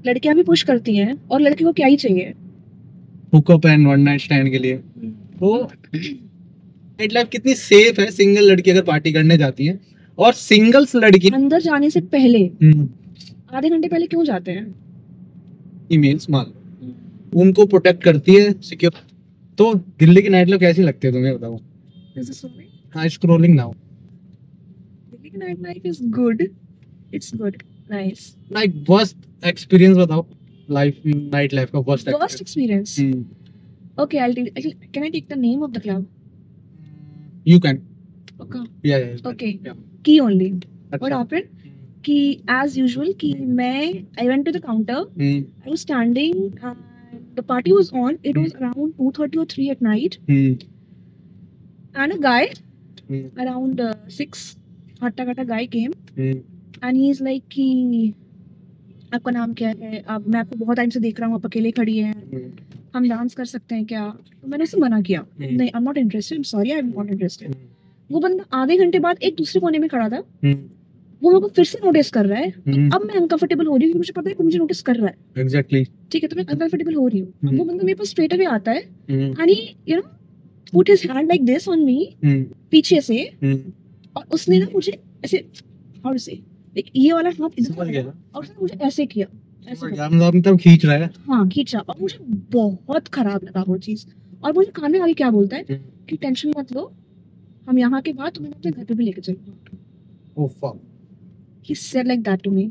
लड़कियां भी पुश करती हैं और लड़की को क्या ही चाहिए hookup and one night stand के लिए। तो नाइट लाइफ कितनी सेफ है सिंगल लड़की अगर पार्टी करने जाती है, और सिंगल्स लड़की अंदर जाने से पहले आधे घंटे पहले क्यों जाते हैं? ईमेल्स मान लो उनको प्रोटेक्ट करती है, सिक्योर। तो दिल्ली की नाइट लाइफ कैसी लगती है तुम्हें बताओ? हाँ, स्क्रॉलिंग नाउ। दिल्ली की night life is good, it's good, nice. Like worst experience बताओ, लाइफ नाइट लाइफ का worst Worst experience. Okay, can I take the name of the club? You can. Okay. Yeah. Okay. Yeah. Key only. अच्छा. What happened? कि as usual कि I went to the counter. I was standing and the party was on. It was around 2:30 or 3 at night. And a guy around 6 Hatta guy came. And he's like कि आपका नाम क्या है? अब मैं आपको बहुत टाइम से देख रहा हूँ, आप अकेले खड़ी हैं, हम डांस कर सकते हैं क्या? तो मैंने उसे मना किया, नहीं, I am not interested, I am sorry, I am not interested. वो बंदा आधे घंटे बाद एक दूसरे कोने में खड़ा था, वो मेरे को फिर से नोटिस कर रहा है। अब मैं अनकंफर्टेबल हो रही हूँ, मुझे पता है कि मुझे नोटिस कर रहा है। एग्जैक्टली। ठीक है, तो मैं अनकंफर्टेबल हो रही हूँ। वो बंदा मेरे पास स्ट्रेट अवे आता है and he you know put his hand like this on me पीछे से, और उसने ना मुझे ऐसे हाउ टू से लाइक ये वाला हाथ इधर और उसने मुझे ऐसे किया, मतलब खींच रहा है। हाँ, खींचा, और मुझे बहुत खराब लगा वो चीज। और मुझे कान में आगे क्या बोलता है कि टेंशन मत लो, हम यहाँ के बाद तुम्हें अपने घर पे भी लेके चलेंगे। Oh fuck, he said like that to me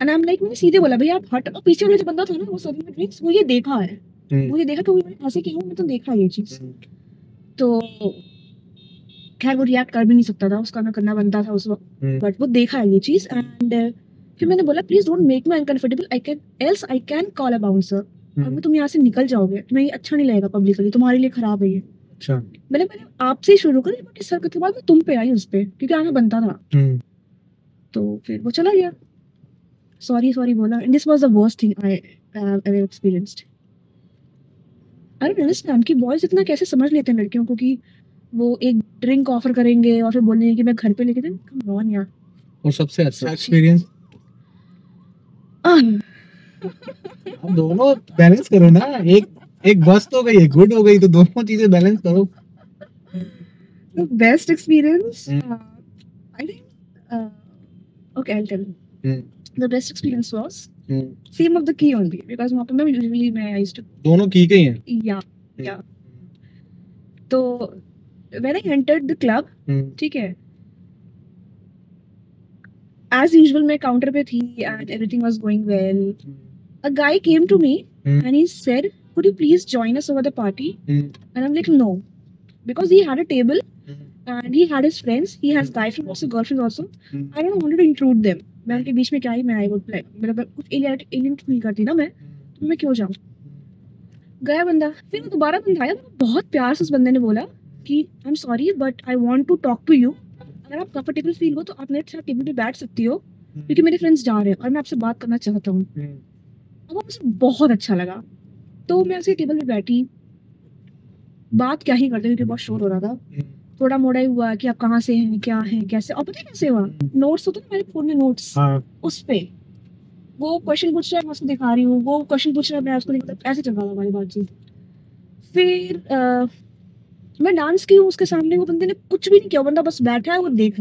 and I'm like, मैंने सीधे बोला भैया आप हट। और पीछे वाला जो बंदा था ना वो सर्विंग ड्रिंक्स, वो ये देखा है, वो ये देखा, क्योंकि मैंने ऐसे किया, मैं तो देखा ये चीज। तो खैर वो रिएक्ट कर भी नहीं सकता था, उसका मैं करना बनता था उस वक्त, बट वो देखा है ये चीज। एंड फिर मैंने बोला please don't make me uncomfortable, I can call a bouncer. और तुम यहाँ से निकल जाओगे, तुम्हें ये अच्छा नहीं लगेगा, पब्लिकली तुम्हारे लिए खराब है ये। अच्छा, मैंने आपसे ही शुरू करी, बट इस हरकत के बाद मैं तुम पे आई उस पे, क्योंकि आना बनता था। तो फिर वो चला गया, सॉरी बोला। And this was the worst thing I ever experienced. I don't understand कि बॉयज इतना कैसे समझ लेते हैं लड़कियों को, कि वो एक ड्रिंक ऑफर करेंगे और फिर बोलेंगे कि मैं घर पे लेके जाऊँ। कम ऑन यार। और सबसे अच्छा एक्सपीरियंस अब दोनों बैलेंस करो ना, एक बस तो गई, एक गुड हो गई, तो दोनों चीजें बैलेंस करो। The best experience, I think, okay, I'll tell you. The best experience was same of the key only, because वहाँ पे मैं usually I used to दोनों की गई हैं। Yeah. तो when I entered the club, ठीक है, as usual मैं काउंटर पे थी and everything was going well. A guy came to me and he said, could you please join us over the party? And I'm like, no, because he had a table and he had his friends, he has guy friends also, girlfriends also. I don't want to include them. मैं उनके बीच में क्या ही, मैं I would like, मेरा कुछ alien feel करती ना मैं, तो मैं क्यों जाऊँ। गया बंदा, फिर वो दोबारा बंदा आया, बहुत प्यार से उस बंदे ने बोला कि I am sorry but I want to talk to you, अगर आप कंफर्टेबल फील हो तो आप मेरे साथ टेबल पे बैठ सकती हो, क्योंकि मेरे फ्रेंड्स जा रहे हैं और मैं आपसे बात करना चाहता हूँ। अब मुझे बहुत अच्छा लगा, तो मैं उसी टेबल पे बैठी, बात क्या ही करते, क्योंकि बहुत शोर हो रहा था। थोड़ा मोड़ा ही हुआ कि आप कहाँ से हैं, क्या है, कैसे, और पता है कैसे हुआ, नोट्स होते ना मेरे फोन में, नोट्स, उस पे वो क्वेश्चन पूछ रहा है, मैं उसको दिखा रही हूँ, वो क्वेश्चन पूछ रहा है, मैं उसको दिखा, ऐसे चल रहा था हमारी बातचीत। फिर मैं डांस की हूँ उसके सामने, वो बंदे ने कुछ भी नहीं किया, बंदा बस बैठा है, वो देख,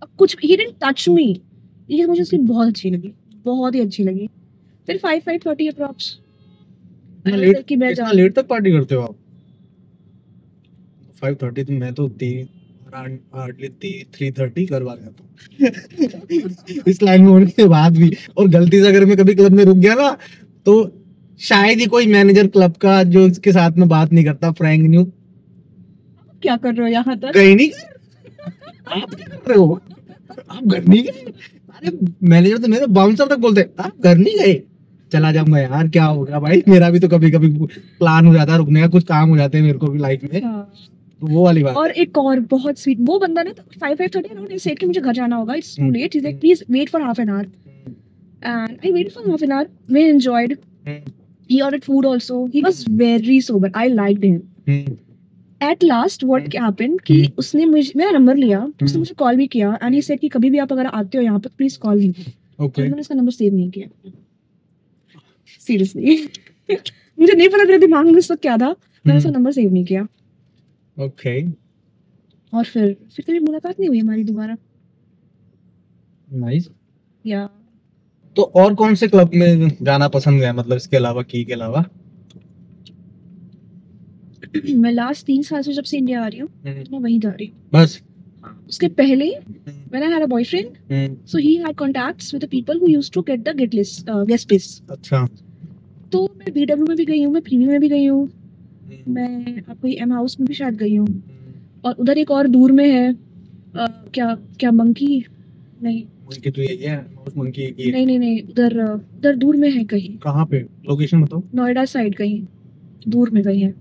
अब कुछ ही डिडंट टच मी। ये मुझे उसकी बहुत अच्छी लगी, बहुत ही अच्छी लगी। फिर 5:30 अप्रॉक्स कितना लेट तक पार्टी करते हो आप? 5:30 तो मैं तो 3:30 करवा गया था इस लाइन में होने के बाद भी। और गलती से अगर मैं कभी क्लब में रुक गया ना, तो शायद ही कोई मैनेजर क्लब का जो इसके साथ में बात नहीं करता, फ्रैंक न्यू, क्या कर रहे हो यहाँ तक, गए नहीं आप क्या कर रहे हो, आप घर नहीं गए? अरे मैनेजर तो मेरे बाउंसर तक बोलते आप घर नहीं गए, चला जाऊंगा यार, क्या हो गया भाई, मेरा भी तो कभी कभी प्लान हो जाता है रुकने का, कुछ काम हो जाते हैं मेरे को भी लाइफ में। वो वाली बात। और एक और बहुत स्वीट, वो बंदा ना 5:30 अराउंड सेड कि मुझे घर जाना होगा, it's too late, he is like please wait for half an hour, and I waited for half an hour, we enjoyed, he ordered food also, he was very sober, I liked him. At last what happened कि उसने मुझे मेरा number लिया, उसने मुझे call भी किया, and he said कि कभी भी आप अगर आते हो यहाँ पर प्लीज कॉल मी। okay. मैंने उसका नंबर सेव नहीं किया, सीरियसली मुझे नहीं पता मेरे दिमाग में उस वक्त क्या था, मैंने उसका नंबर सेव नहीं किया ओके और फिर कभी मुलाकात नहीं हुई हमारी दोबारा। नाइस। या तो और कौन से क्लब में जाना पसंद है, मतलब इसके अलावा, की के अलावा? मैं लास्ट 3 साल से जब से इंडिया आ रही हूँ तो मैं वहीं जा रही हूँ। बस? उसके पहले when I had a boyfriend, so he had contacts with the people who used to get the guest list. अच्छा। तो मैं BW में भी गई हूँ, मैं प्रीवी में भी गई हूँ, मैं आपको एम हाउस में भी शायद गई हूँ, और उधर एक और दूर में है क्या क्या मंकी, नहीं मंकी तो यही है, माउस मंकी एक ही है। नहीं उधर दूर में है कहीं। कहाँ पे? लोकेशन बताओ। नोएडा साइड कहीं दूर में कहीं है।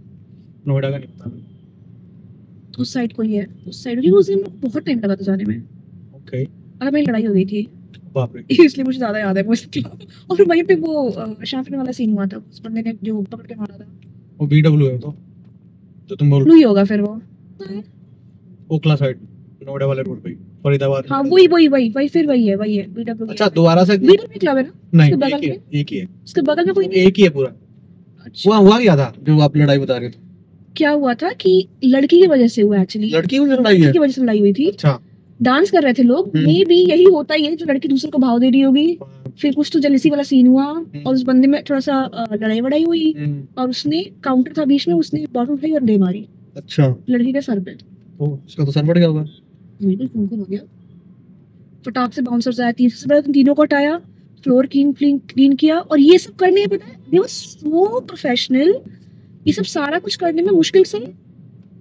नोएडा का नहीं पता। उस साइड कोई है, उस साइड, क्योंकि उस दिन बहुत टाइम लगा था जाने में। ओके। और मेरी लड़ाई हो गई थी, बाप रे। इसलिए मुझे ज्यादा याद है वो और वहीं पे वो शाफिन वाला सीन हुआ था, उस बंदे ने जो पकड़ के मारा था। वो बीडब्ल्यू है तो जो तुम बोल लुई होगा फिर वो। ओखला साइड, नोएडा वाले रोड पे, फरीदाबाद। हाँ वही फिर वही है बीडब्ल्यू। अच्छा, दोबारा से बीडब्ल्यू क्लब है ना? नहीं, उसके बगल में एक ही है। उसके बगल में कोई नहीं? एक ही है पूरा। अच्छा। हुआ क्या था जो आप लड़ाई बता रहे थे? क्या हुआ था कि लड़की की वजह से हुआ, एक्चुअली लड़की की लड़ाई है? की वजह से लड़ाई हुई थी। अच्छा। डांस कर रहे थे लोग, मे बी यही होता ही है जो लड़की दूसरे को भाव दे रही होगी, फिर कुछ तो जेलसी वाला सीन हुआ और उस बंदे में थोड़ा सा लड़ाई वड़ाई हुई और उसने काउंटर था बीच में, उसने बॉटल उठाई और दे मारी। अच्छा। लड़की के सर पे। ओ, इसका तो सर बढ़ गया होगा। बिल्कुल खून हो गया। फटाक से बाउंसर्स आया, तीनों को हटाया, फ्लोर क्लीन किया, और ये सब करने में पता है दे वर सो प्रोफेशनल। ये सब सारा कुछ करने में मुश्किल से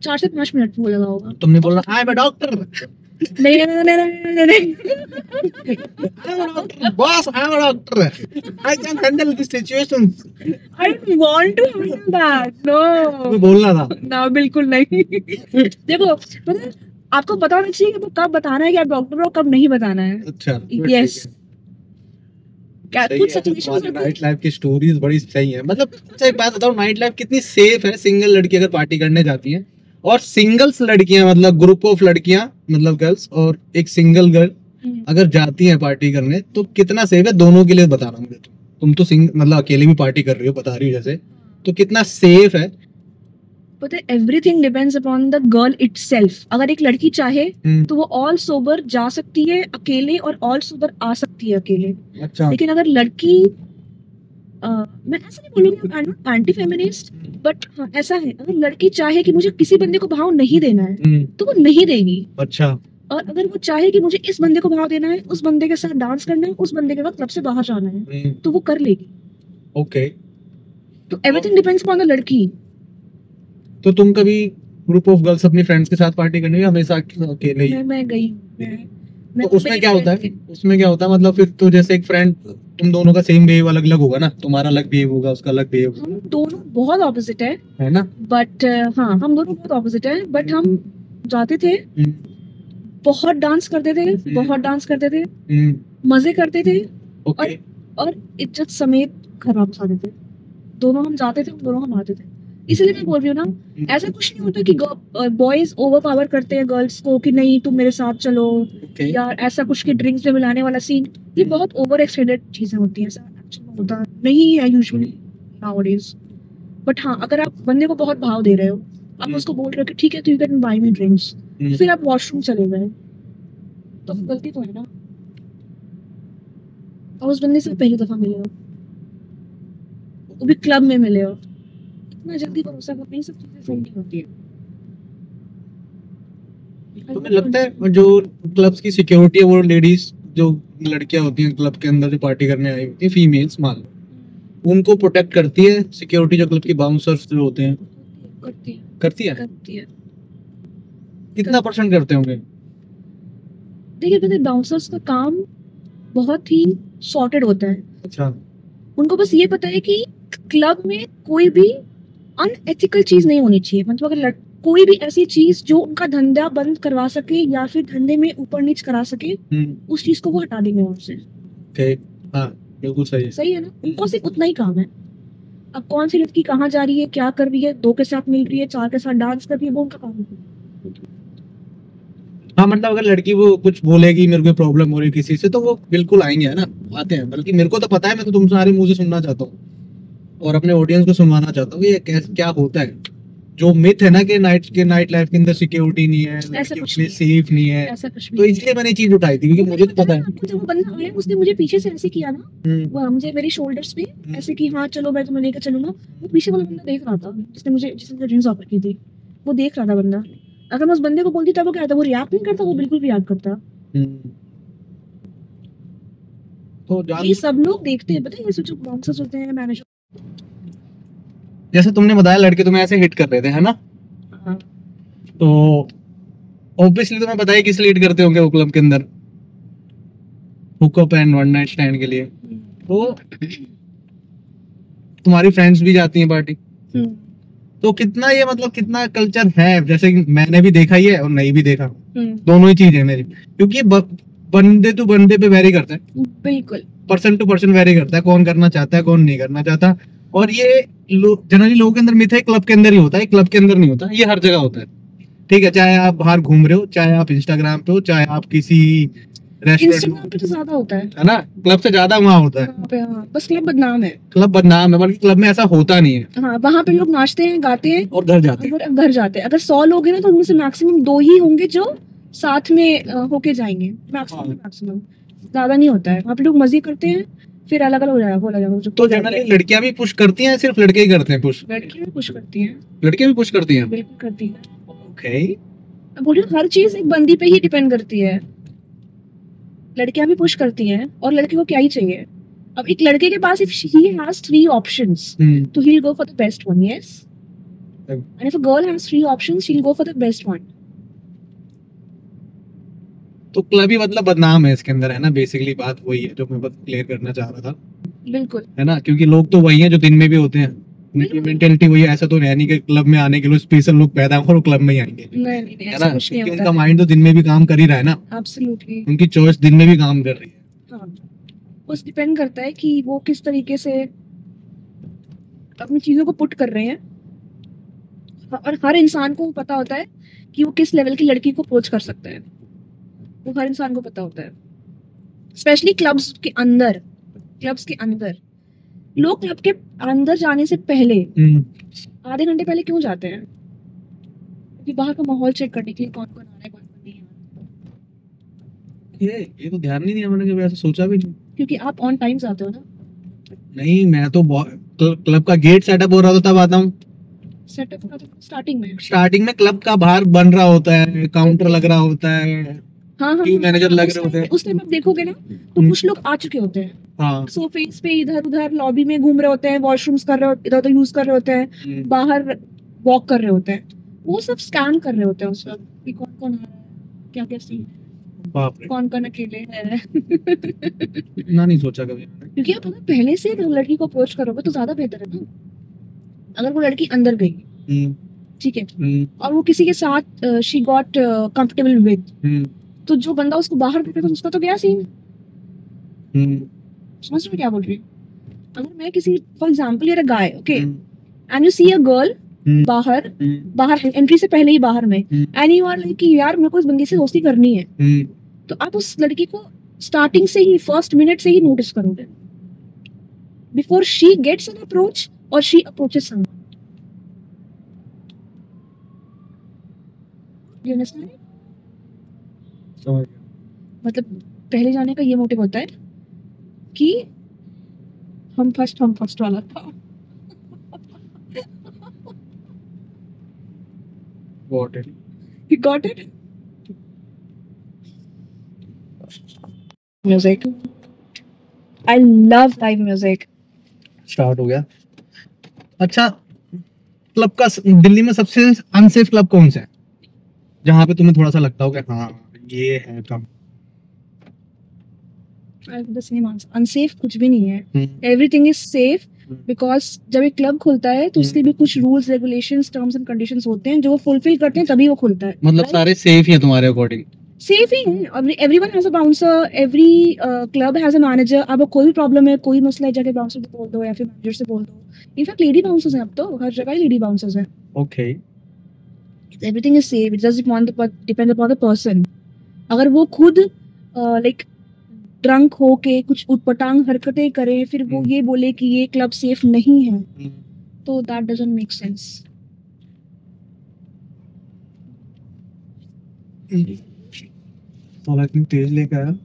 4 से 5 मिनट वो लगा होगा। तुमने बोला आई एम अ डॉक्टर। नहीं I am a doctor boss, I am a doctor, I can handle this situations. I don't want to handle that, no. तुम्हें बोलना था ना, बिल्कुल नहीं। देखो पता है, आपको पता होना चाहिए कि वो कब बताना है कि आप डॉक्टर हो, कब नहीं बताना है। अच्छा। यस। क्या कुछ सिचुएशंस होती है। नाइट लाइफ की स्टोरीज बड़ी सही है। मतलब अच्छा एक बात बताओ, नाइट लाइफ कितनी सेफ है? सिंगल लड़की अगर पार्टी करने जाती है और सिंगल्स लड़कियां, मतलब ग्रुप ऑफ लड़कियां, मतलब गर्ल्स, और एक सिंगल गर्ल अगर जाती हैं पार्टी करने, तो कितना सेफ है? दोनों के लिए बताना मुझे। तुम तो मतलब अकेले भी पार्टी कर रही हो, बता रही हो जैसे, तो कितना सेफ है? पता है, everything depends upon the girl itself. अगर एक लड़की चाहे तो वो ऑल सोबर जा सकती है अकेले और ऑल सोबर आ सकती है अकेले। अच्छा। लेकिन अगर लड़की मैं ऐसा नहीं बोलूंगी I am not anti feminist, but हाँ ऐसा है, अगर लड़की चाहे कि मुझे किसी बंदे को भाव नहीं देना है तो वो नहीं देगी। अच्छा। और अगर वो चाहे कि मुझे इस बंदे को भाव देना है, उस बंदे के साथ डांस करना है, उस बंदे के साथ क्लब से बाहर जाना है, तो वो कर लेगी। ओके। तो एवरीथिंग डिपेंड्स अपॉन द लड़की। तो तुम कभी ग्रुप ऑफ गर्ल्स अपनी फ्रेंड्स के साथ पार्टी करने, हमेशा अकेले ही? मैं गई। तो उसमें क्या होता है? उसमें क्या होता है मतलब, फिर तो जैसे एक फ्रेंड, तुम दोनों का सेम बिहेव अलग अलग होगा ना, तुम्हारा अलग बिहेव होगा, उसका अलग बिहेव होगा। हम दोनों बहुत ऑपोजिट है ना? बट हाँ, हम दोनों बहुत ऑपोजिट है, बट हम जाते थे, बहुत डांस करते थे, मजे करते थे, और इज्जत समेत घर वापस आते थे। दोनों हम जाते थे, दोनों हम आते थे। इसलिए मैं बोल रही हूँ ना, ऐसा कुछ नहीं होता कि बॉयज ओवर पावर करते हैं गर्ल्स को कि नहीं तुम मेरे साथ चलो, या ऐसा कुछ कि ड्रिंक्स में मिलाने वाला सीन। ये बहुत ओवर एक्सटेंडेड चीजें होती हैं, ऐसा एक्चुअली में होता नहीं है यूजुअली नाउअडेज। बट हाँ, अगर आप बंदे को बहुत भाव दे रहे हो, आप उसको बोल रहे हो कि ठीक है, तो you can buy me drinks, फिर आप वॉशरूम चले गए, तो गलती तो है ना। और उस बंदे से पहली दफा मिले हो, वो भी क्लब में मिले हो, इतना जल्दी भरोसा करना, ये सब चीजें सही नहीं होती है। तुम्हें लगता है जो क्लब्स की सिक्योरिटी है, वो लेडीज जो लड़कियां होती हैं क्लब के अंदर जो पार्टी करने आई होती है, फीमेल्स मान लो, उनको प्रोटेक्ट करती है सिक्योरिटी, जो क्लब की बाउंसर्स जो होते हैं? करती है। कितना परसेंट करते होंगे? देखिए पता है, बाउंसर्स का काम बहुत ही सॉर्टेड होता है। अच्छा। उनको बस ये पता है कि क्लब में कोई भी अनएथिकल चीज नहीं होनी चाहिए। मतलब अगर कोई भी ऐसी चीज जो उनका धंधा बंद करवा सके या फिर धंधे में ऊपर नीच करा सके, उस चीज को वो हटा देंगे उनसे। हाँ, बिल्कुल सही है। सही है ना? उनको सिर्फ उतना ही काम है। अब कौन सी लड़की कहाँ जा रही है, क्या कर रही है, 2 के साथ मिल रही है, 4 के साथ डांस कर रही है, वो उनका काम है। हाँ, मतलब अगर लड़की वो कुछ बोलेगी, मेरे को प्रॉब्लम हो रही है किसी से, तो वो बिल्कुल आएंगे, है ना, आते हैं। बल्कि मेरे को तो पता है, मैं तो तुमसे सारे मुंह से सुनना चाहता हूँ और अपने ऑडियंस को सुनवाना चाहता हूँ कि ये क्या होता है, जो मिथ है ना कि नाइट लाइफ के अंदर सिक्योरिटी नहीं है, ऐसा कुछ लड़कियों के लिए सेफ नहीं है, ऐसा कुछ तो इसलिए मैंने ये चीज उठाई थी क्योंकि मुझे तो पता है। आपको जब वो बंदा आया उसने मुझे पीछे से ऐसे किया ना, वो मुझे मेरी शोल्डर्स पे ऐसे कि हाँ चलो मैं तुम्हें लेकर चलूंगा, वो पीछे वाला बंदा देख रहा था जिसने मुझे ड्रिंक्स ऑफर की थी, वो देख रहा था बंदा। अगर मैं उस बंदे को बोलती तब वो क्या था, वो रिएक्ट नहीं करता, वो बिल्कुल भी रिएक्ट करता। तो ये सब लोग देखते हैं, पता है, ये जो बाउंसर्स होते हैं, मैनेजर, जैसे तुमने बताया लड़के तुम्हें ऐसे हिट कर रहे थे, है ना? हाँ। तो ऑब्वियसली तुम्हें पता है किस लिए हिट करते होंगे वो क्लब के अंदर, hookup and one night stand के लिए। तो तुम्हारी फ्रेंड्स भी जाती हैं पार्टी, तो कितना ये मतलब कितना कल्चर है, जैसे कि मैंने भी देखा ही है और नहीं भी देखा, दोनों ही चीज है मेरी, क्योंकि बंदे तो बंदे पे वेरी करता है, बिल्कुल पर्सन टू पर्सन वेरी करता है, कौन करना चाहता है कौन नहीं करना चाहता। और ये जनरली लोगों के अंदर मिथ है, क्लब के अंदर ही होता है, क्लब के अंदर नहीं होता, ये हर जगह होता है। ठीक है, चाहे आप बाहर घूम रहे हो, चाहे आप इंस्टाग्राम पे हो, चाहे आप किसी रेस्टोरेंट, इंस्टाग्राम पे तो ज्यादा होता है ना, क्लब से ज्यादा वहाँ होता है। वहाँ पे हाँ, बस क्लब बदनाम है, क्लब बदनाम है, बल्कि क्लब में ऐसा होता नहीं है। हाँ, वहाँ पे लोग नाचते हैं, गाते हैं और घर जाते हैं, और घर जाते हैं। अगर 100 लोग हैं ना तो उनमें से मैक्सिमम 2 ही होंगे जो साथ में होके जाएंगे, मैक्सिमम ज्यादा नहीं होता है। वहाँ पे लोग मजे करते हैं, फिर अलग अलग हो जाएगा। तो जनरली लड़कियां भी पुश करती हैं, सिर्फ लड़के ही करते हैं पुश? लड़कियां भी पुश करती हैं, लड़कियां भी पुश करती हैं, बिल्कुल करती हैं। ओके। अब बोलिए हर चीज एक बंदी पे ही डिपेंड करती है, लड़कियां भी पुश करती हैं और लड़के को क्या ही चाहिए। अब एक लड़के के पास इफ he has 3 options, तो he'll go for the best one, yes, and if a girl has 3 options she'll go for the best one. तो क्लब ही मतलब बदनाम है इसके अंदर, है ना, बेसिकली बात वही है जो मैं बस क्लियर करना चाह रहा था, बिल्कुल, है ना, क्योंकि लोग तो वही हैं जो दिन में भी होते हैं, उनकी मेंटेलिटी वही है। ऐसा तो है नहीं कि क्लब में आने के लिए स्पेशल लोग पैदा हो और क्लब में ही आएंगे, नहीं है ऐसा ना, कुछ नहीं क्योंकि होता उनका माइंड तो दिन में भी काम कर ही रहा है ना, एब्सोल्युटली, उनकी चॉइस दिन में भी काम कर रही है। हाँ, उस डिपेंड करता है कि वो किस तरीके से अपनी चीजों को पुट कर रहे हैं, और हर इंसान को पता होता है कि वो किस लेवल की लड़की को अप्रोच कर सकता है, वो हर इंसान को पता होता है। स्पेशली क्लब्स के अंदर लोग क्लब के अंदर जाने से पहले आधे घंटे पहले क्यों जाते हैं? क्योंकि बाहर का माहौल चेक करने के लिए, कौन कौन आ रहा है, कौन कौन नहीं आ रहा। ये तो ध्यान नहीं दिया मैंने, कभी ऐसा सोचा भी नहीं। क्योंकि आप ऑन टाइम आते हो ना। नहीं, मैं तो क्लब का गेट सेटअप हो रहा था तब आता हूँ। सेटअप का तो स्टार्टिंग में क्लब का बाहर बन रहा होता है, काउंटर लग रहा होता है, हाँ, मैनेजर लग रहे होते हैं। उस टाइम आप देखोगे ना तो कुछ लोग आ चुके होते हैं, हाँ, सोफेस पे इधर उधर लॉबी में घूम रहे होते हैं, वॉशरूम्स कर रहे होते, इधर उधर यूज कर रहे होते हैं, बाहर वॉक कर रहे होते हैं, वो सब स्कैन कर रहे होते हैं उस वक्त कि कौन कौन आ रहा है, क्या क्या सीन, बाप रे, कौन कौन अकेले है। इतना नहीं सोचा कभी मैंने। क्योंकि आप अगर पहले से लड़की को अप्रोच करोगे तो ज्यादा बेहतर है ना। अगर वो लड़की अंदर गई, ठीक है, और वो किसी के साथ शी गॉट कंफर्टेबल विद, तो जो बंदा उसको बाहर देखेगा तो उसका तो गया सीन। समझ रहे हो क्या बोल रही हूँ? अगर मैं किसी, for example you're a guy, okay, and you see a girl बाहर एंट्री से पहले ही बाहर में, एंड यू आर लाइक कि यार मेरे को इस बंदी से दोस्ती करनी है, तो आप उस लड़की को स्टार्टिंग से ही, फर्स्ट मिनट से ही नोटिस करोगे, before she gets an approach और she approaches someone. You understand? मतलब पहले जाने का ये मोटिव होता है कि हम फर्स्ट वाला था। Got it. You got it? Music. I love live music. Start हो गया। अच्छा, क्लब का दिल्ली में सबसे अनसेफ क्लब कौन सा है, जहाँ पे तुम्हें थोड़ा सा लगता हो कि हाँ ये है कम? अनसेफ कुछ भी नहीं है, एवरीथिंग इज सेफ, बिकॉज जब एक क्लब खुलता है तो उसके भी कुछ rules, regulations, terms and conditions होते हैं जो वो फुलफिल करते हैं तभी वो खुलता है। मतलब सारे सेफ ही है तुम्हारे अकॉर्डिंग? सेफ ही है, everyone has a bouncer, every club has a manager. अब कोई भी प्रॉब्लम है, कोई मसला है, जाके बाउंसर से बोल दो या फिर मैनेजर से बोल दो। इनफैक्ट लेडी बाउंसर्स हैं अब तो, हर जगह लेडी बाउंसर्स हैं। Okay, everything is safe, it just depend upon the person. अगर वो खुद लाइक ड्रंक हो के कुछ उटपटांग हरकतें करे, फिर वो ये बोले कि ये क्लब सेफ नहीं है, तो दैट डजंट मेक सेंस। साला इतनी तेज लेके आया।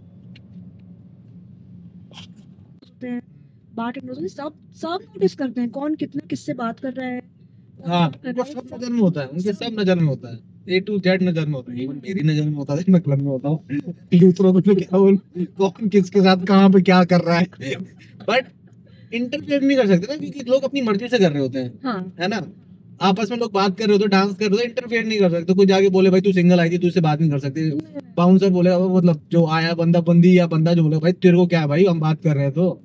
बात सब सब नोटिस करते हैं कौन कितना किससे बात कर रहा है। हाँ, उनको सब नजर में होता है, उनके सब नजर में होता है, A to Z नजर में होता है। इवन मेरी नजर में होता है, मैं क्लब में होता हूँ। दूसरों को तो क्या बोल, कौन किसके साथ कहाँ पे क्या कर रहा है, बट इंटरफेयर नहीं कर सकते ना, क्योंकि लोग अपनी मर्जी से कर रहे होते हैं। हाँ। है ना, आपस में लोग बात कर रहे होते, डांस कर रहे होते, इंटरफेयर नहीं कर सकते। कोई जाके बोले भाई तू सिंगल आई थी, तू इससे बात नहीं कर सकती, बाउंसर बोलेगा, मतलब जो आया बंदा बंदी या बंदा जो बोले भाई तेरे को क्या है भाई, हम बात कर रहे हैं। तो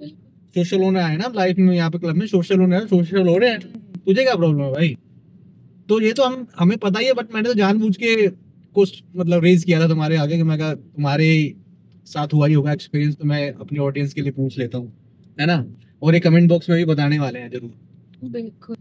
सोशल होने आए ना लाइफ में, यहाँ पे क्लब में सोशल होने आए, सोशल हो रहे हैं, तुझे क्या प्रॉब्लम है भाई। तो ये तो हमें पता ही है, बट मैंने तो जानबूझ के कुछ मतलब रेज किया था तुम्हारे आगे कि मैं कहा तुम्हारे साथ हुआ ही होगा एक्सपीरियंस, तो मैं अपनी ऑडियंस के लिए पूछ लेता हूँ, है ना। और ये कमेंट बॉक्स में भी बताने वाले हैं जरूर। बिल्कुल।